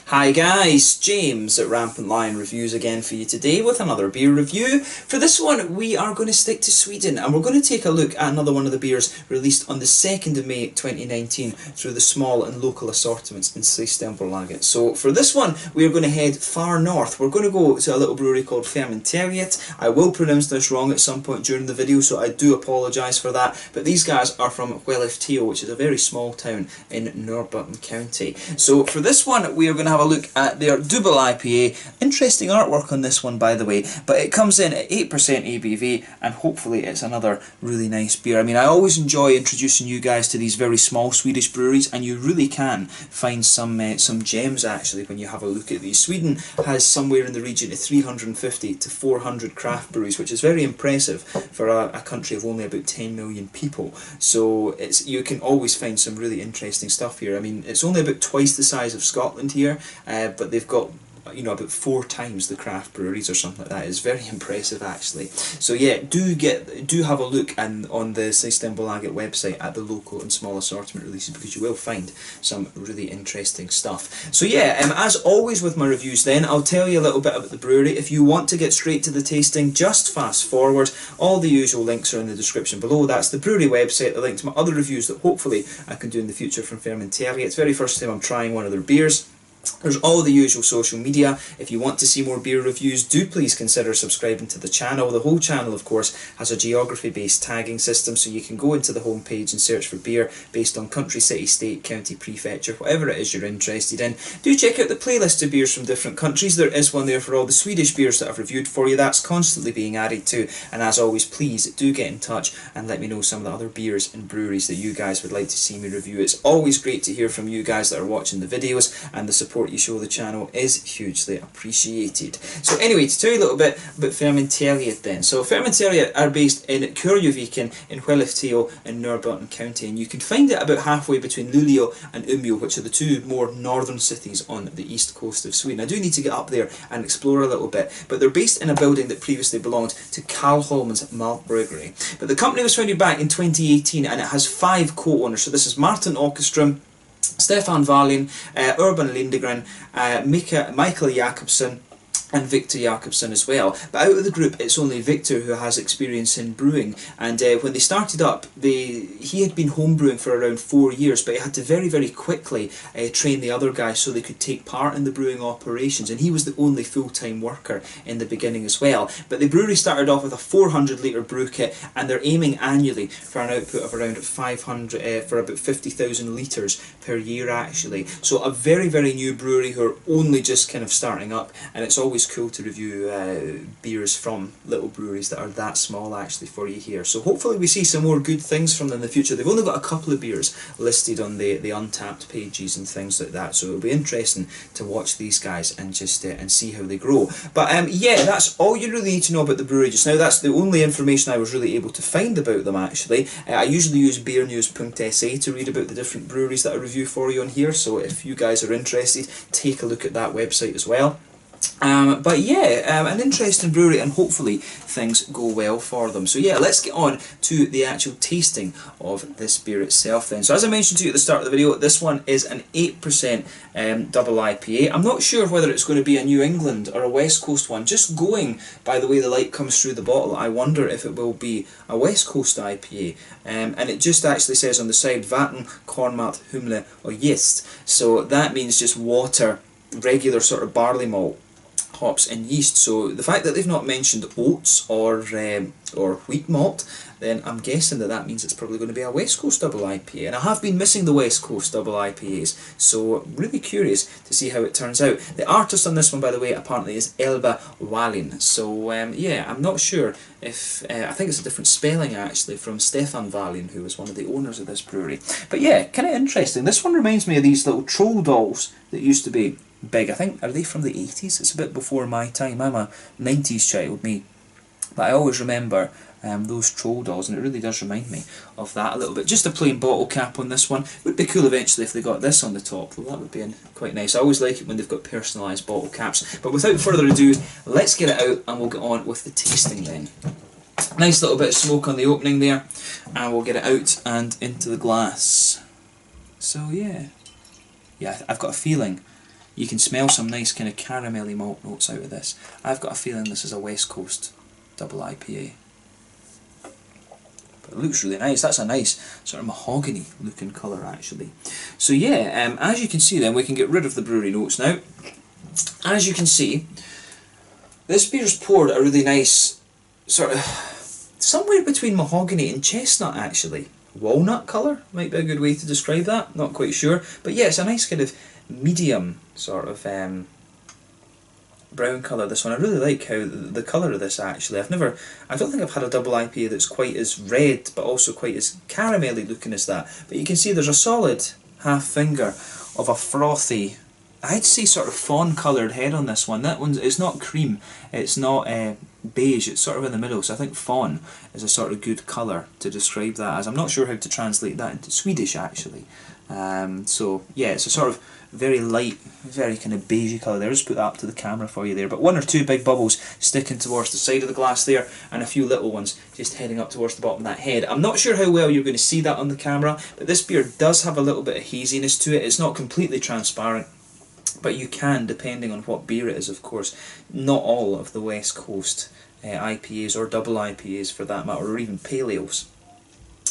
Hi guys, James at Rampant Lion Reviews again for you today with another beer review. For this one we are going to stick to Sweden and we're going to take a look at another one of the beers released on the 2nd of May 2019 through the small and local assortments in Skellefteå. So for this one we are going to head far north. We're going to go to a little brewery called Fermenteriet. I will pronounce this wrong at some point during the video, so I do apologise for that, but these guys are from Skellefteå, which is a very small town in Nörbotten county. So for this one we are going to have a look at their Dubbel IPA. Interesting artwork on this one, by the way, but it comes in at 8% ABV and hopefully it's another really nice beer. I mean, I always enjoy introducing you guys to these very small Swedish breweries, and you really can find some gems actually when you have a look at these. Sweden has somewhere in the region of 350 to 400 craft breweries, which is very impressive for a country of only about 10 million people. So you can always find some really interesting stuff here. I mean, it's only about twice the size of Scotland here, but they've got, you know, about 4 times the craft breweries or something like that. It's very impressive actually. So yeah, do have a look on the Skellefteå website at the local and small assortment releases, because you will find some really interesting stuff. So yeah, as always with my reviews then, I'll tell you a little bit about the brewery. If you want to get straight to the tasting, just fast forward. All the usual links are in the description below. That's the brewery website, the link to my other reviews that hopefully I can do in the future from Fermenteriet. It's the very first time I'm trying one of their beers. There's all the usual social media. If you want to see more beer reviews, do please consider subscribing to the channel. The whole channel, of course, has a geography-based tagging system, so you can go into the home page and search for beer based on country, city, state, county, prefecture, whatever it is you're interested in. Do check out the playlist of beers from different countries. There is one there for all the Swedish beers that I've reviewed for you. That's constantly being added to. And as always, please do get in touch and let me know some of the other beers and breweries that you guys would like to see me review. It's always great to hear from you guys that are watching the videos, and the support you show the channel is hugely appreciated. So anyway, to tell you a little bit about Fermenteriet then. So Fermenteriet are based in Kurjöviken in Skellefteå in Nörbotten county, and you can find it about halfway between Luleå and Umeå, which are the two more northern cities on the east coast of Sweden. I do need to get up there and explore a little bit, but they're based in a building that previously belonged to Karlholmens Malt Brewery. But the company was founded back in 2018 and it has 5 co-owners. So this is Martin Åkerström, Stefan Wallin, Urban Lindegren, Michael Jakobsen, and Victor Jakobsen as well. But out of the group, it's only Victor who has experience in brewing, and when they started up, he had been homebrewing for around 4 years, but he had to very, very quickly train the other guys so they could take part in the brewing operations, and he was the only full-time worker in the beginning as well. But the brewery started off with a 400 litre brew kit, and they're aiming annually for an output of around 500, for about 50,000 litres per year actually. So a very, very new brewery who are only just kind of starting up, and it's always cool to review beers from little breweries that are that small actually for you here. So hopefully we see some more good things from them in the future. They've only got a couple of beers listed on the Untappd pages and things like that, so it'll be interesting to watch these guys and just and see how they grow. But yeah, that's all you really need to know about the brewery just now. That's the only information I was really able to find about them actually. I usually use beernews.se to read about the different breweries that I review for you on here, so if you guys are interested, take a look at that website as well. But yeah, an interesting brewery, and hopefully things go well for them. So yeah, let's get on to the actual tasting of this beer itself then. So as I mentioned to you at the start of the video, this one is an 8% Dubbel IPA. I'm not sure whether it's going to be a New England or a West Coast one. Just going by the way the light comes through the bottle, I wonder if it will be a West Coast IPA. And it just actually says on the side, Vatten, Kornmalt, Humle or Yeast. So that means just water, regular sort of barley malt, hops and yeast. So the fact that they've not mentioned oats or wheat malt, then I'm guessing that means it's probably going to be a West Coast Dubbel IPA. And I have been missing the West Coast Dubbel IPAs, so really curious to see how it turns out. The artist on this one, by the way, apparently is Elba Wallin. So yeah, I'm not sure if I think it's a different spelling actually from Stefan Wallin, who was one of the owners of this brewery. But yeah, kind of interesting. This one reminds me of these little troll dolls that used to be big. I think, are they from the 80s? It's a bit before my time. I'm a 90s child, me. But I always remember those troll dolls, and it really does remind me of that a little bit. Just a plain bottle cap on this one. It would be cool eventually if they got this on the top, though. That would be quite nice. I always like it when they've got personalised bottle caps. But without further ado, let's get it out and we'll get on with the tasting then. Nice little bit of smoke on the opening there, and we'll get it out and into the glass. So yeah, I've got a feeling you can smell some nice kind of caramelly malt notes out of this. I've got a feeling this is a West Coast double IPA. But it looks really nice. That's a nice sort of mahogany looking colour actually. So yeah, as you can see then, we can get rid of the brewery notes now. As you can see, this beer's poured a really nice sort of somewhere between mahogany and chestnut actually. Walnut colour might be a good way to describe that, not quite sure. But yeah, it's a nice kind of medium sort of brown colour, this one. I really like how the colour of this actually. I don't think I've had a double IPA that's quite as red but also quite as caramelly looking as that. But you can see there's a solid half finger of a frothy, I'd say sort of fawn coloured head on this one. That one's, it's not cream, it's not beige, it's sort of in the middle, so I think fawn is a sort of good colour to describe that as. I'm not sure how to translate that into Swedish actually. So yeah, it's a sort of very light, very kind of beigey colour there. I'll just put that up to the camera for you there. But one or two big bubbles sticking towards the side of the glass there, and a few little ones just heading up towards the bottom of that head. I'm not sure how well you're going to see that on the camera, but this beer does have a little bit of haziness to it. It's not completely transparent, but you can, depending on what beer it is of course. Not all of the West Coast IPAs, or double IPAs for that matter, or even pale ales,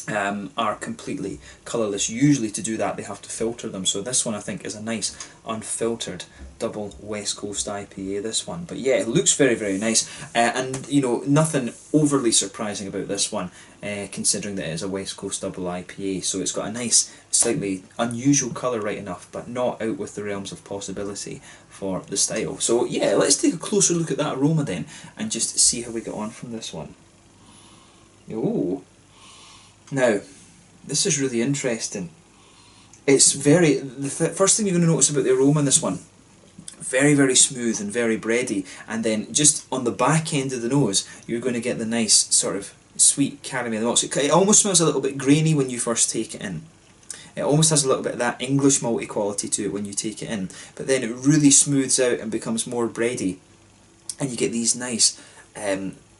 are completely colourless. Usually to do that they have to filter them, so this one I think is a nice unfiltered double West Coast IPA, this one. But yeah, it looks very, very nice, and you know, nothing overly surprising about this one, considering that it is a West Coast double IPA. So it's got a nice, slightly unusual colour right enough, but not out with the realms of possibility for the style. So yeah, let's take a closer look at that aroma then, and just see how we get on from this one. Oh, now this is really interesting. It's very, the first thing you're going to notice about the aroma in this one, very, very smooth and very bready, and then just on the back end of the nose you're going to get the nice sort of sweet caramel notes. It almost smells a little bit grainy when you first take it in. It almost has a little bit of that English malty quality to it when you take it in, but then it really smooths out and becomes more bready, and you get these nice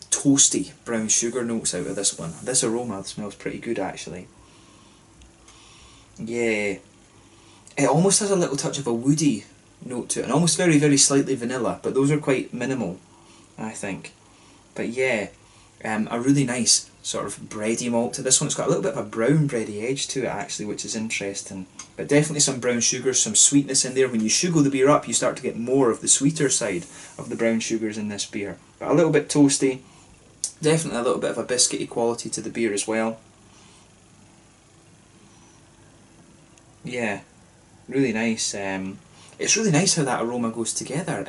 toasty brown sugar notes out of this one. This aroma smells pretty good actually. Yeah, it almost has a little touch of a woody note to it, and almost very, very slightly vanilla, but those are quite minimal, I think. But yeah, a really nice sort of bready malt to this one. It's got a little bit of a brown bready edge to it actually, which is interesting. But definitely some brown sugars, some sweetness in there. When you sugar the beer up, you start to get more of the sweeter side of the brown sugars in this beer. But a little bit toasty, definitely a little bit of a biscuity quality to the beer as well. Yeah, really nice. It's really nice how that aroma goes together.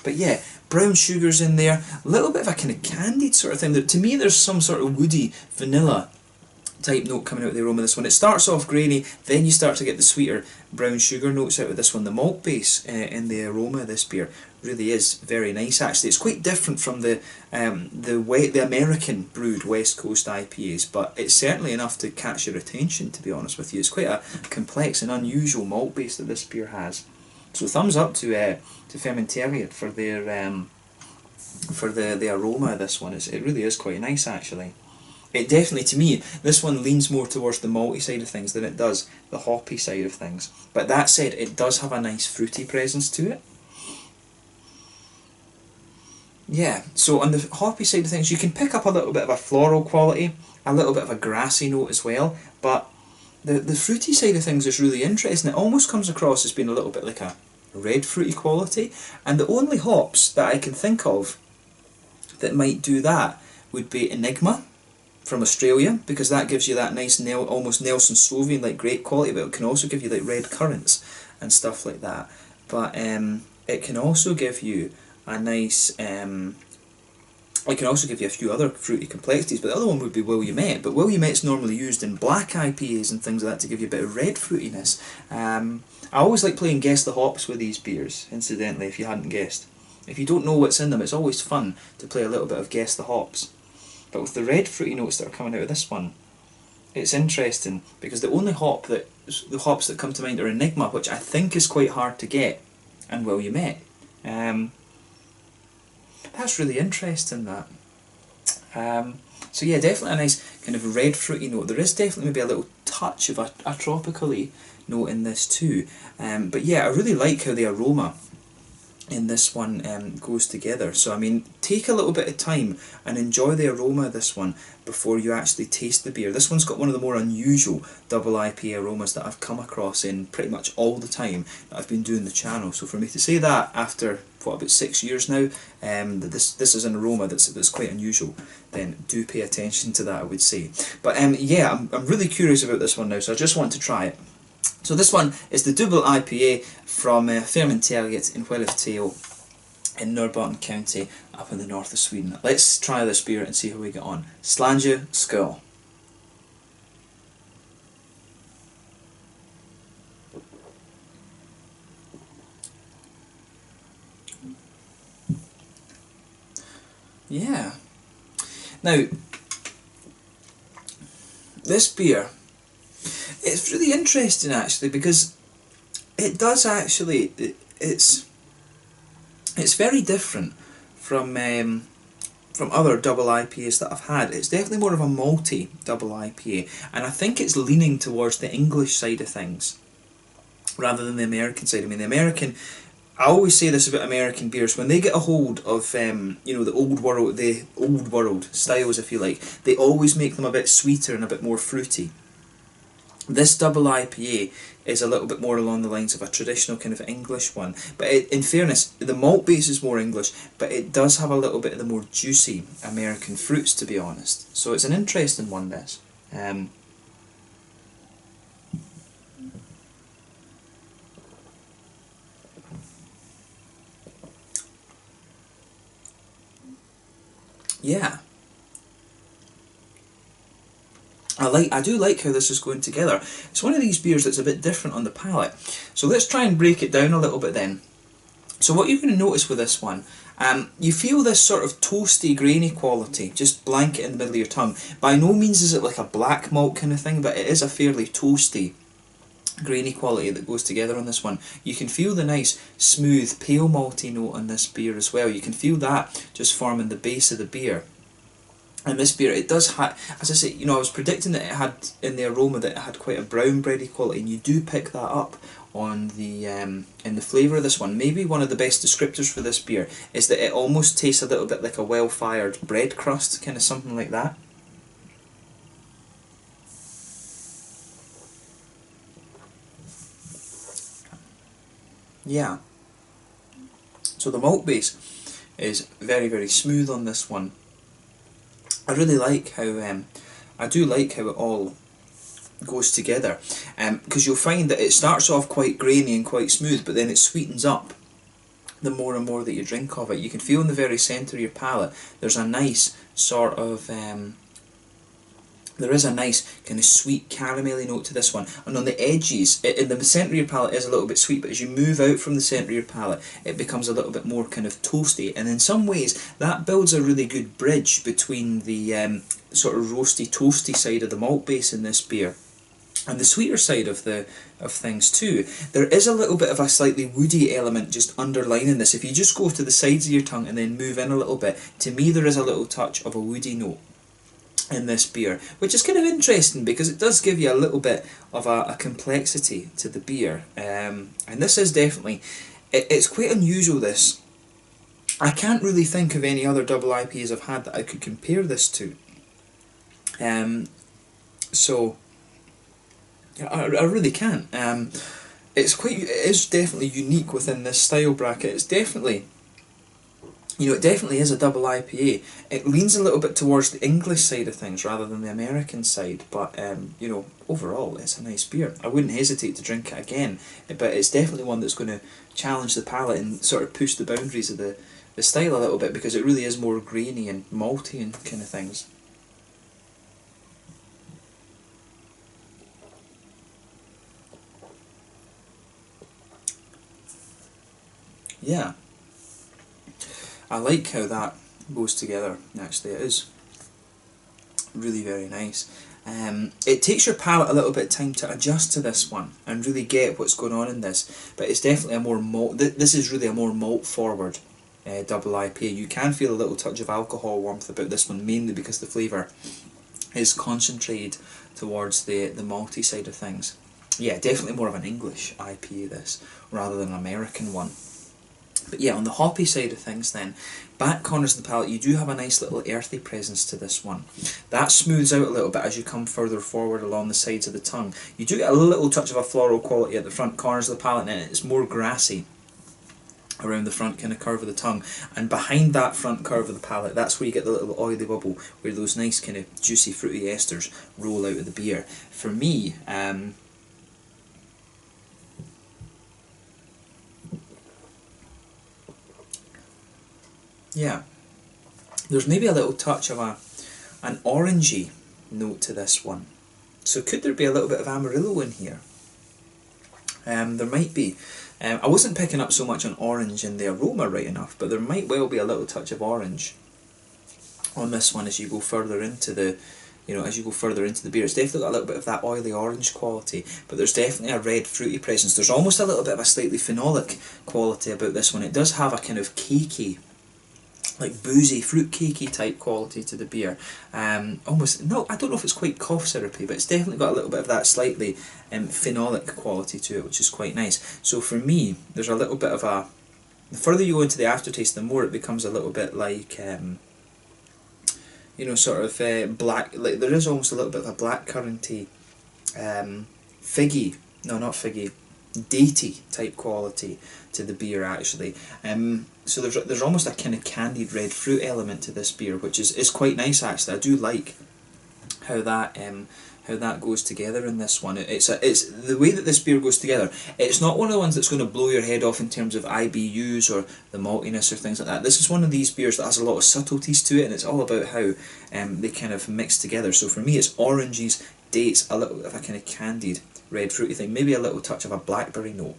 But yeah, brown sugars in there, a little bit of a kind of candied sort of thing. To me there's some sort of woody vanilla type note coming out of the aroma of this one. It starts off grainy, then you start to get the sweeter brown sugar notes out of this one. The malt base in the aroma of this beer really is very nice actually. It's quite different from the American brewed West Coast IPAs, but it's certainly enough to catch your attention, to be honest with you. It's quite a complex and unusual malt base that this beer has. So thumbs up to Fermenteriet for their the aroma of this one. It really is quite nice actually. It definitely, to me, this one leans more towards the malty side of things than it does the hoppy side of things. But that said, it does have a nice fruity presence to it. Yeah, so on the hoppy side of things you can pick up a little bit of a floral quality, a little bit of a grassy note as well, but the fruity side of things is really interesting. It almost comes across as being a little bit like a red fruity quality, and the only hops that I can think of that might do that would be Enigma from Australia, because that gives you that nice almost Nelson Sauvin like grape quality, but it can also give you like red currants and stuff like that. But it can also give you a nice it can also give you a few other fruity complexities, but the other one would be Williamette. But Williamette's normally used in black IPAs and things like that to give you a bit of red fruitiness. I always like playing Guess the Hops with these beers, incidentally, if you hadn't guessed. If you don't know what's in them, it's always fun to play a little bit of Guess the Hops. But with the red fruity notes that are coming out of this one, it's interesting, because the hops that come to mind are Enigma, which I think is quite hard to get, and Williamette. That's really interesting, that. So yeah, definitely a nice kind of red fruity note. There is definitely maybe a little touch of a tropically note in this too. But yeah, I really like how the aroma in this one goes together. So I mean, take a little bit of time and enjoy the aroma of this one before you actually taste the beer. This one's got one of the more unusual double IPA aromas that I've come across in pretty much all the time that I've been doing the channel. So for me to say that after what, about 6 years now, that this is an aroma that's quite unusual, then do pay attention to that, I would say. But yeah, I'm really curious about this one now, so I just want to try it. So this one is the Dubbel IPA from Fermenteriet in Skellefteå in Nörbotten County up in the north of Sweden. Let's try this beer and see how we get on. Slange Skål. Yeah. Now, this beer, it's really interesting actually, because it does actually, it's very different from other double IPAs that I've had. It's definitely more of a malty double IPA, and I think it's leaning towards the English side of things rather than the American side. I mean, I always say this about American beers: when they get a hold of you know, the old world styles, if you like, they always make them a bit sweeter and a bit more fruity. This double IPA is a little bit more along the lines of a traditional kind of English one, but in fairness, the malt base is more English, but it does have a little bit of the more juicy American fruits, to be honest. So it's an interesting one, this. Yeah. I do like how this is going together. It's one of these beers that's a bit different on the palate. So let's try and break it down a little bit then. So what you're going to notice with this one, you feel this sort of toasty, grainy quality just blanket in the middle of your tongue. By no means is it like a black malt kind of thing, but it is a fairly toasty, grainy quality that goes together on this one. You can feel the nice, smooth, pale malty note on this beer as well. You can feel that just forming the base of the beer. And this beer, it does have, as I say, you know, I was predicting that it had, in the aroma, that it had quite a brown bready quality, and you do pick that up on the in the flavour of this one. Maybe one of the best descriptors for this beer is that it almost tastes a little bit like a well-fired bread crust, kind of something like that. Yeah. So the malt base is very, very smooth on this one. I really like how, I do like how it all goes together, because you'll find that it starts off quite grainy and quite smooth, but then it sweetens up the more and more that you drink of it. You can feel in the very centre of your palate there's a nice sort of, there is a nice kind of sweet caramelly note to this one, and on the edges, in the centre of your palate is a little bit sweet, but as you move out from the centre of your palate it becomes a little bit more kind of toasty, and in some ways that builds a really good bridge between the sort of roasty toasty side of the malt base in this beer and the sweeter side of things too. There is a little bit of a slightly woody element just underlining this. If you just go to the sides of your tongue and then move in a little bit, to me there is a little touch of a woody note in this beer, which is kind of interesting because it does give you a little bit of a complexity to the beer, and this is definitely, it's quite unusual, this. I can't really think of any other double IPAs I've had that I could compare this to, so I really can't. It is definitely unique within this style bracket. It's definitely, you know, it definitely is a double IPA. It leans a little bit towards the English side of things rather than the American side, but you know, overall it's a nice beer. I wouldn't hesitate to drink it again, but it's definitely one that's going to challenge the palate and sort of push the boundaries of the style a little bit, because it really is more grainy and malty and kind of things. Yeah. I like how that goes together, actually. It is really very nice. It takes your palate a little bit of time to adjust to this one and really get what's going on in this, but it's definitely a more malt, this is really a more malt forward double IPA. You can feel a little touch of alcohol warmth about this one, mainly because the flavour is concentrated towards the malty side of things. yeah, definitely more of an English IPA this, rather than an American one. But yeah, on the hoppy side of things then, back corners of the palate, you do have a nice little earthy presence to this one. That smooths out a little bit as you come further forward along the sides of the tongue. You do get a little touch of a floral quality at the front corners of the palate, and it's more grassy around the front kind of curve of the tongue. And behind that front curve of the palate, that's where you get the little oily bubble, where those nice kind of juicy fruity esters roll out of the beer. For me, yeah, there's maybe a little touch of an orangey note to this one. So could there be a little bit of Amarillo in here? There might be. I wasn't picking up so much on orange in the aroma right enough, but there might well be a little touch of orange on this one as you go further into the, as you go further into the beer. It's definitely got a little bit of that oily orange quality, but there's definitely a red fruity presence. There's almost a little bit of a slightly phenolic quality about this one. It does have a kind of cakey, like boozy, fruit cakey type quality to the beer. Almost, no, I don't know if it's quite cough syrupy, but it's definitely got a little bit of that slightly phenolic quality to it, which is quite nice. So for me, there's a little bit of a, the further you go into the aftertaste, the more it becomes a little bit like, sort of black, like there is almost a little bit of a blackcurranty, figgy, no not figgy, datey type quality to the beer actually. So there's almost a kind of candied red fruit element to this beer, which is quite nice actually. I do like how that goes together in this one. It's the way that this beer goes together. It's not one of the ones that's going to blow your head off in terms of IBUs or the maltiness or things like that. This is one of these beers that has a lot of subtleties to it, and it's all about how they kind of mix together. So for me, it's oranges, dates, a little bit of a kind of candied red fruity thing, maybe a little touch of a blackberry note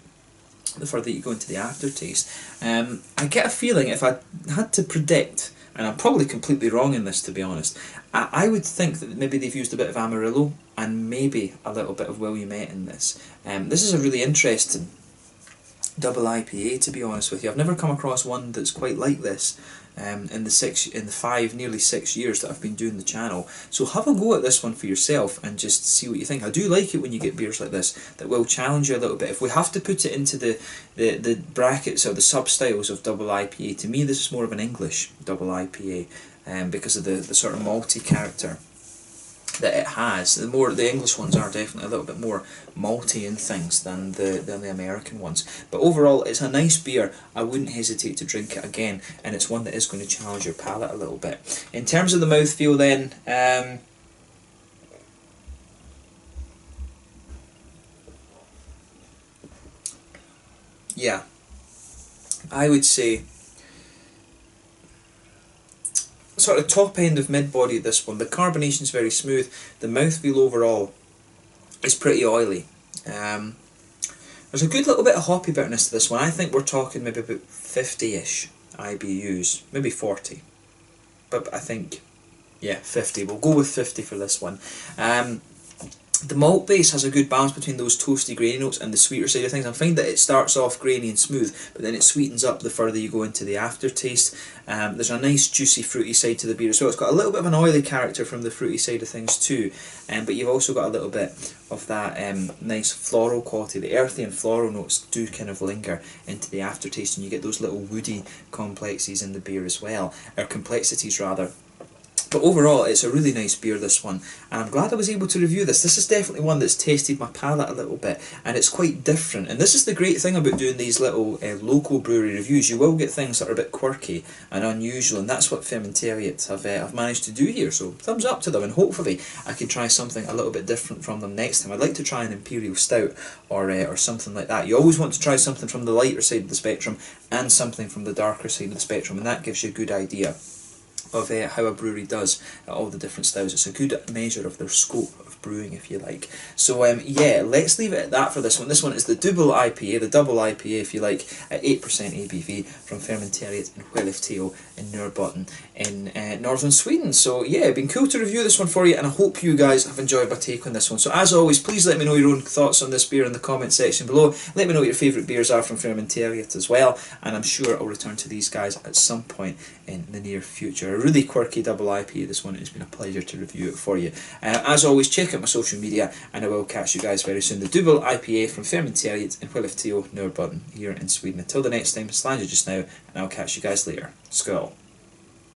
the further you go into the aftertaste. I get a feeling, if I had to predict, and I'm probably completely wrong in this to be honest, I would think that maybe they've used a bit of Amarillo and maybe a little bit of Williamette in this. This is a really interesting double IPA, to be honest with you. I've never come across one that's quite like this in the 5, nearly 6 years that I've been doing the channel. So have a go at this one for yourself and just see what you think. I do like it when you get beers like this that will challenge you a little bit. If we have to put it into the brackets or the sub-styles of double IPA, to me this is more of an English double IPA because of the sort of malty character that it has. The English ones are definitely a little bit more malty in things than the American ones. But overall, it's a nice beer. I wouldn't hesitate to drink it again, and it's one that is going to challenge your palate a little bit. In terms of the mouthfeel then, yeah, I would say sort of top end of mid-body this one. The carbonation is very smooth. The mouthfeel overall is pretty oily. There's a good little bit of hoppy bitterness to this one. I think we're talking maybe about 50-ish IBUs, maybe 40. But I think, yeah, 50. We'll go with 50 for this one. The malt base has a good balance between those toasty grainy notes and the sweeter side of things. I find that it starts off grainy and smooth, but then it sweetens up the further you go into the aftertaste. There's a nice juicy fruity side to the beer as well. It's got a little bit of an oily character from the fruity side of things too, but you've also got a little bit of that nice floral quality. The earthy and floral notes do kind of linger into the aftertaste, and you get those little woody complexes in the beer as well, or complexities rather. But overall, it's a really nice beer, this one, and I'm glad I was able to review this. This is definitely one that's tasted my palate a little bit, and it's quite different. And this is the great thing about doing these little local brewery reviews. You will get things that are a bit quirky and unusual, and that's what Fermenteriet have managed to do here. So thumbs up to them, and hopefully I can try something a little bit different from them next time. I'd like to try an Imperial Stout or something like that. You always want to try something from the lighter side of the spectrum and something from the darker side of the spectrum, and that gives you a good idea of how a brewery does all the different styles. It's a good measure of their scope of brewing, if you like. So yeah, let's leave it at that for this one. This one is the Dubbel IPA, the double IPA if you like, at 8% ABV from Fermenteriet in Skellefteå in Nörbotten in northern Sweden. So yeah, it's been cool to review this one for you, and I hope you guys have enjoyed my take on this one. So as always, please let me know your own thoughts on this beer in the comment section below. Let me know what your favourite beers are from Fermenteriet as well, and I'm sure I'll return to these guys at some point in the near future. a really quirky double IPA this one. It's been a pleasure to review it for you. As always, check out my social media, and I will catch you guys very soon. The Dubbel IPA from Fermenteriet in Skellefteå, Nörbotten here in Sweden. Until the next time, Slanger just now, and I'll catch you guys later. Skål.